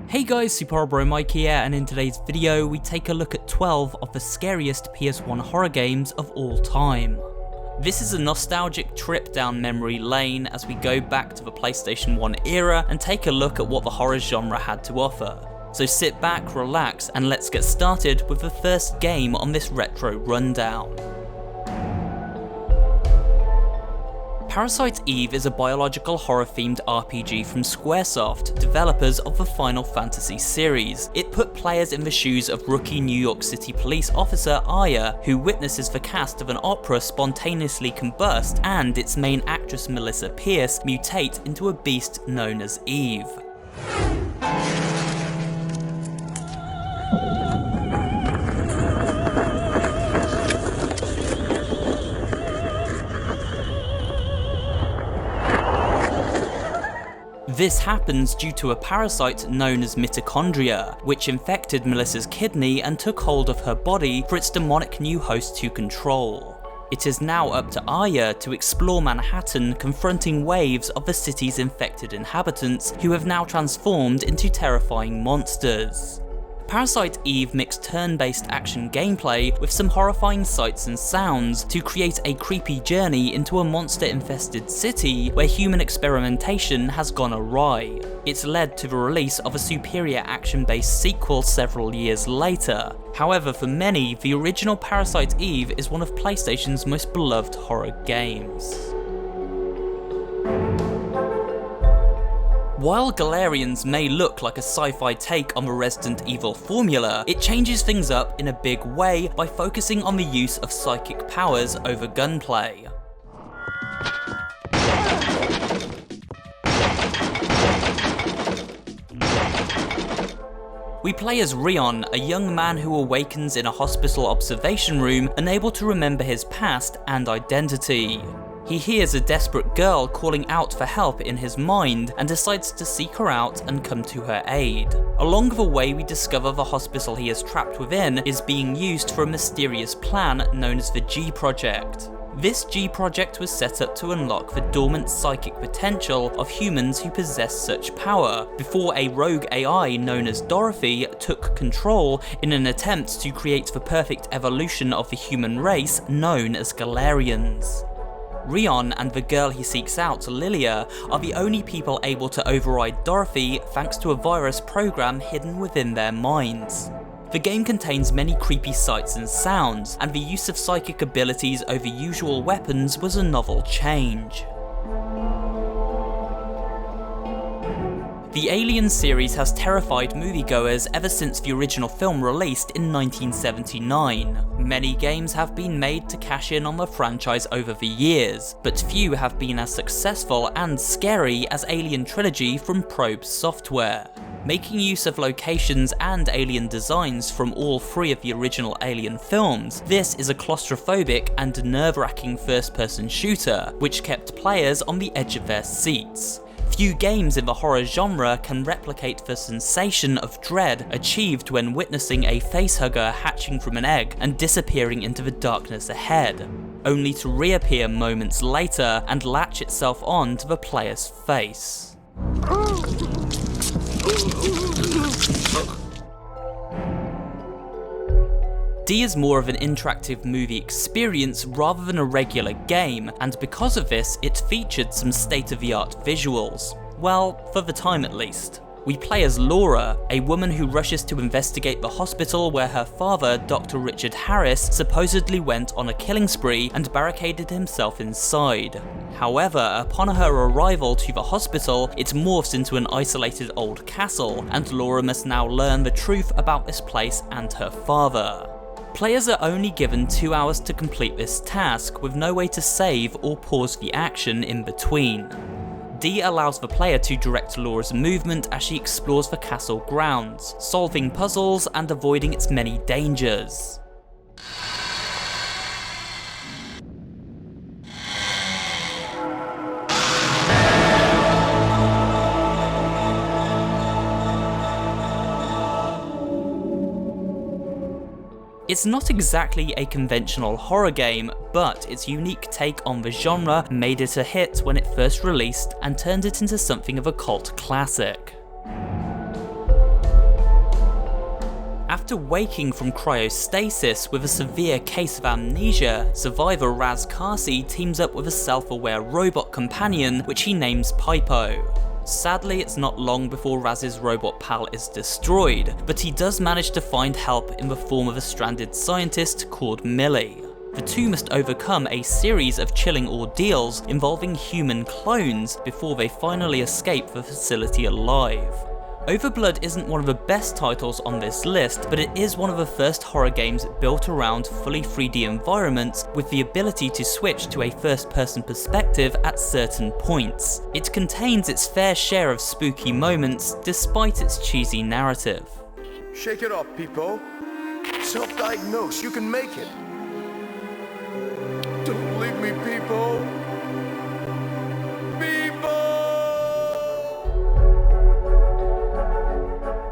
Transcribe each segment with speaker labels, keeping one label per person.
Speaker 1: Hey guys, SuperHorrorBro Mike here, and in today's video we take a look at 12 of the scariest PS1 horror games of all time. This is a nostalgic trip down memory lane as we go back to the PlayStation 1 era and take a look at what the horror genre had to offer. So sit back, relax, and let's get started with the first game on this retro rundown. Parasite Eve is a biological horror-themed RPG from Squaresoft, developers of the Final Fantasy series. It put players in the shoes of rookie New York City police officer Aya, who witnesses the cast of an opera spontaneously combust and its main actress Melissa Pierce mutate into a beast known as Eve. This happens due to a parasite known as mitochondria, which infected Melissa's kidney and took hold of her body for its demonic new host to control. It is now up to Aya to explore Manhattan, confronting waves of the city's infected inhabitants who have now transformed into terrifying monsters. Parasite Eve mixed turn-based action gameplay with some horrifying sights and sounds to create a creepy journey into a monster-infested city where human experimentation has gone awry. It's led to the release of a superior action-based sequel several years later. However, for many, the original Parasite Eve is one of PlayStation's most beloved horror games. While Galerians may look like a sci-fi take on the Resident Evil formula, it changes things up in a big way by focusing on the use of psychic powers over gunplay. We play as Rion, a young man who awakens in a hospital observation room, unable to remember his past and identity. He hears a desperate girl calling out for help in his mind and decides to seek her out and come to her aid. Along the way, we discover the hospital he is trapped within is being used for a mysterious plan known as the G Project. This G Project was set up to unlock the dormant psychic potential of humans who possess such power, before a rogue AI known as Dorothy took control in an attempt to create the perfect evolution of the human race known as Galerians. Rion and the girl he seeks out, Lilia, are the only people able to override Dorothy thanks to a virus program hidden within their minds. The game contains many creepy sights and sounds, and the use of psychic abilities over usual weapons was a novel change. The Alien series has terrified moviegoers ever since the original film released in 1979. Many games have been made to cash in on the franchise over the years, but few have been as successful and scary as Alien Trilogy from Probe Software. Making use of locations and alien designs from all three of the original Alien films, this is a claustrophobic and nerve-wracking first-person shooter, which kept players on the edge of their seats. Few games in the horror genre can replicate the sensation of dread achieved when witnessing a facehugger hatching from an egg and disappearing into the darkness ahead, only to reappear moments later and latch itself on to the player's face. D is more of an interactive movie experience rather than a regular game, and because of this, it featured some state-of-the-art visuals. Well, for the time at least. We play as Laura, a woman who rushes to investigate the hospital where her father, Dr. Richter Harris, supposedly went on a killing spree and barricaded himself inside. However, upon her arrival to the hospital, it morphs into an isolated old castle, and Laura must now learn the truth about this place and her father. Players are only given 2 hours to complete this task, with no way to save or pause the action in between. D allows the player to direct Laura's movement as she explores the castle grounds, solving puzzles and avoiding its many dangers. It's not exactly a conventional horror game, but its unique take on the genre made it a hit when it first released and turned it into something of a cult classic. After waking from cryostasis with a severe case of amnesia, survivor Raz Kasi teams up with a self-aware robot companion which he names Pipo. Sadly, it's not long before Raz's robot pal is destroyed, but he does manage to find help in the form of a stranded scientist called Millie. The two must overcome a series of chilling ordeals involving human clones before they finally escape the facility alive. Overblood isn't one of the best titles on this list, but it is one of the first horror games built around fully 3D environments with the ability to switch to a first-person perspective at certain points. It contains its fair share of spooky moments, despite its cheesy narrative.
Speaker 2: Shake it off, people. Self-diagnose, you can make it. Don't leave me, people.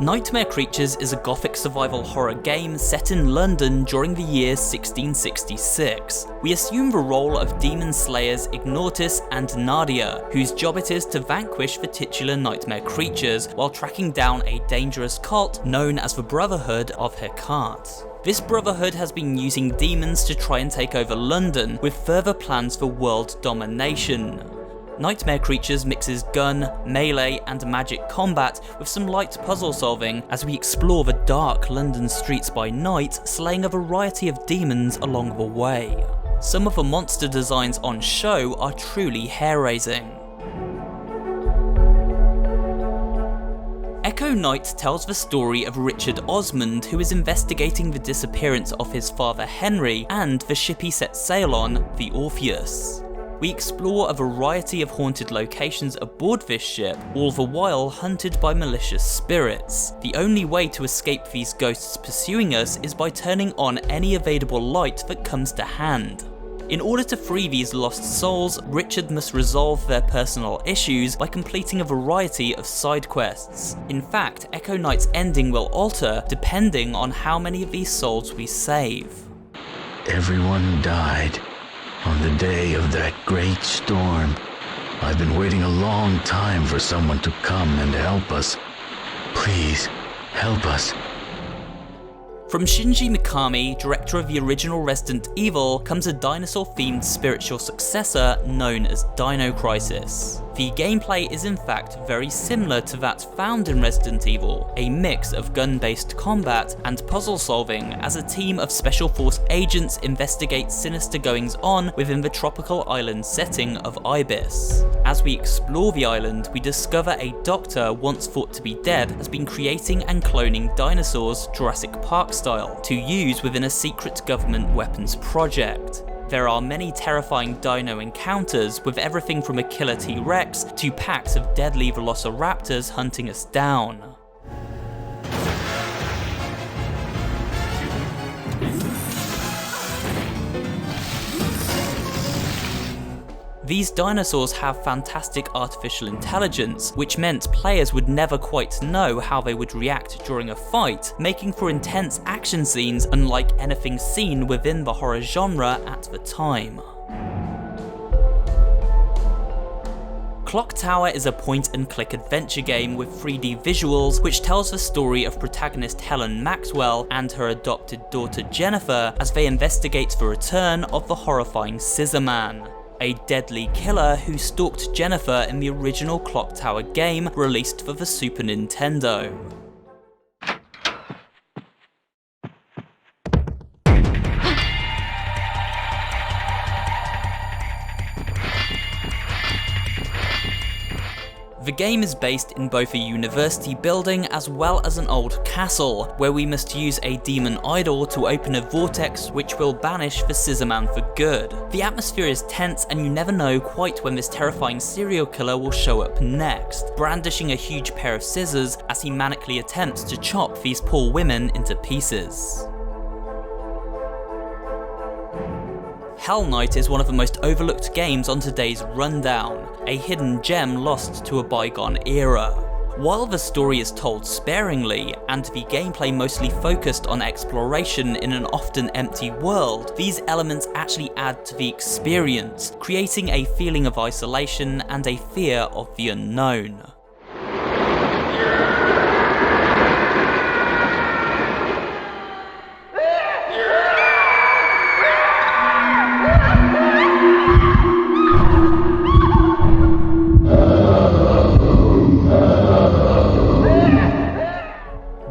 Speaker 1: Nightmare Creatures is a gothic survival horror game set in London during the year 1666. We assume the role of demon slayers Ignortus and Nadia, whose job it is to vanquish the titular nightmare creatures while tracking down a dangerous cult known as the Brotherhood of Hecate. This brotherhood has been using demons to try and take over London, with further plans for world domination. Nightmare Creatures mixes gun, melee, and magic combat with some light puzzle solving as we explore the dark London streets by night, slaying a variety of demons along the way. Some of the monster designs on show are truly hair-raising. Echo Night tells the story of Richard Osmond, who is investigating the disappearance of his father Henry and the ship he set sail on, the Orpheus. We explore a variety of haunted locations aboard this ship, all the while hunted by malicious spirits. The only way to escape these ghosts pursuing us is by turning on any available light that comes to hand. In order to free these lost souls, Richard must resolve their personal issues by completing a variety of side quests. In fact, Echo Night's ending will alter depending on how many of these souls we save.
Speaker 3: Everyone who died on the day of that great storm. I've been waiting a long time for someone to come and help us. Please, help us.
Speaker 1: From Shinji Mikami, director of the original Resident Evil, comes a dinosaur-themed spiritual successor known as Dino Crisis. The gameplay is in fact very similar to that found in Resident Evil, a mix of gun-based combat and puzzle solving as a team of Special Force agents investigate sinister goings-on within the tropical island setting of Ibis. As we explore the island, we discover a doctor once thought to be dead has been creating and cloning dinosaurs Jurassic Park style to use within a secret government weapons project. There are many terrifying dino encounters, with everything from a killer T-Rex to packs of deadly velociraptors hunting us down. These dinosaurs have fantastic artificial intelligence, which meant players would never quite know how they would react during a fight, making for intense action scenes unlike anything seen within the horror genre at the time. Clock Tower is a point-and-click adventure game with 3D visuals which tells the story of protagonist Helen Maxwell and her adopted daughter Jennifer as they investigate the return of the horrifying Scissor Man, a deadly killer who stalked Jennifer in the original Clock Tower game released for the Super Nintendo. The game is based in both a university building as well as an old castle, where we must use a demon idol to open a vortex which will banish the Scissor Man for good. The atmosphere is tense and you never know quite when this terrifying serial killer will show up next, brandishing a huge pair of scissors as he manically attempts to chop these poor women into pieces. Hellnight is one of the most overlooked games on today's rundown, a hidden gem lost to a bygone era. While the story is told sparingly, and the gameplay mostly focused on exploration in an often empty world, these elements actually add to the experience, creating a feeling of isolation and a fear of the unknown.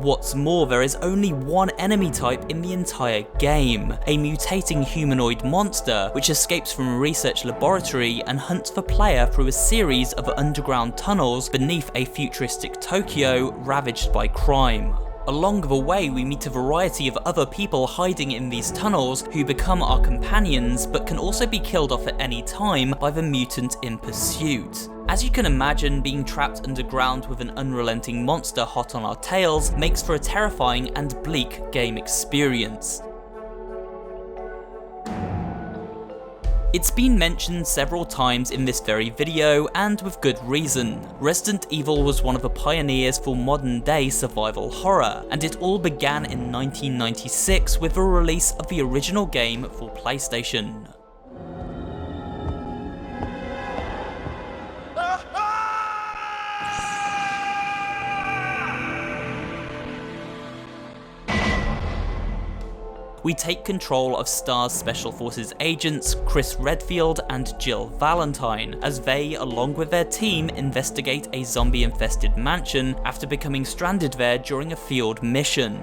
Speaker 1: What's more, there is only one enemy type in the entire game, a mutating humanoid monster which escapes from a research laboratory and hunts the player through a series of underground tunnels beneath a futuristic Tokyo ravaged by crime. Along the way, we meet a variety of other people hiding in these tunnels who become our companions, but can also be killed off at any time by the mutant in pursuit. As you can imagine, being trapped underground with an unrelenting monster hot on our tails makes for a terrifying and bleak game experience. It's been mentioned several times in this very video, and with good reason. Resident Evil was one of the pioneers for modern day survival horror, and it all began in 1996 with the release of the original game for PlayStation. We take control of STAR's Special Forces agents Chris Redfield and Jill Valentine, as they, along with their team, investigate a zombie-infested mansion after becoming stranded there during a field mission.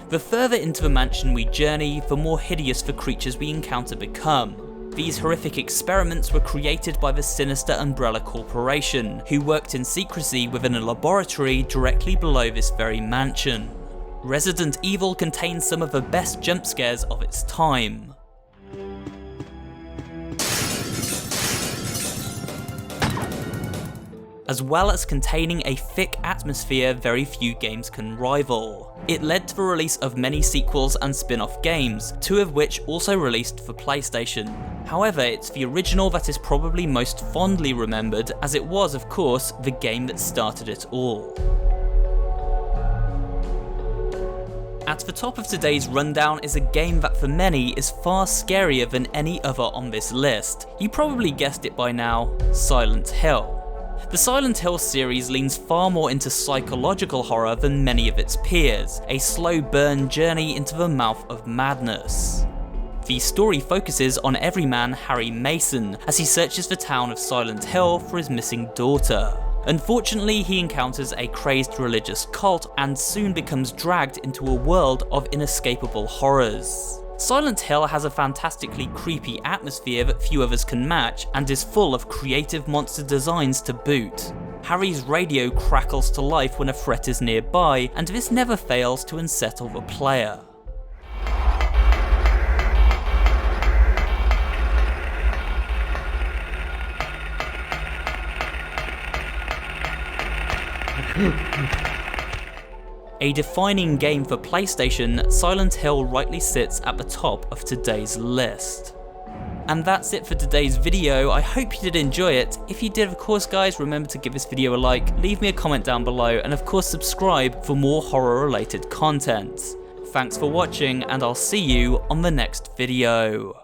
Speaker 1: The further into the mansion we journey, the more hideous the creatures we encounter become. These horrific experiments were created by the sinister Umbrella Corporation, who worked in secrecy within a laboratory directly below this very mansion. Resident Evil contains some of the best jump scares of its time. As well as containing a thick atmosphere very few games can rival. It led to the release of many sequels and spin-off games, two of which also released for PlayStation. However, it's the original that is probably most fondly remembered, as it was, of course, the game that started it all. At the top of today's rundown is a game that for many is far scarier than any other on this list. You probably guessed it by now, Silent Hill. The Silent Hill series leans far more into psychological horror than many of its peers, a slow burn journey into the mouth of madness. The story focuses on everyman Harry Mason as he searches the town of Silent Hill for his missing daughter. Unfortunately, he encounters a crazed religious cult and soon becomes dragged into a world of inescapable horrors. Silent Hill has a fantastically creepy atmosphere that few others can match, and is full of creative monster designs to boot. Harry's radio crackles to life when a threat is nearby, and this never fails to unsettle the player. A defining game for PlayStation, Silent Hill rightly sits at the top of today's list. And that's it for today's video. I hope you did enjoy it. If you did, of course guys, remember to give this video a like, leave me a comment down below, and of course subscribe for more horror related content. Thanks for watching, and I'll see you on the next video.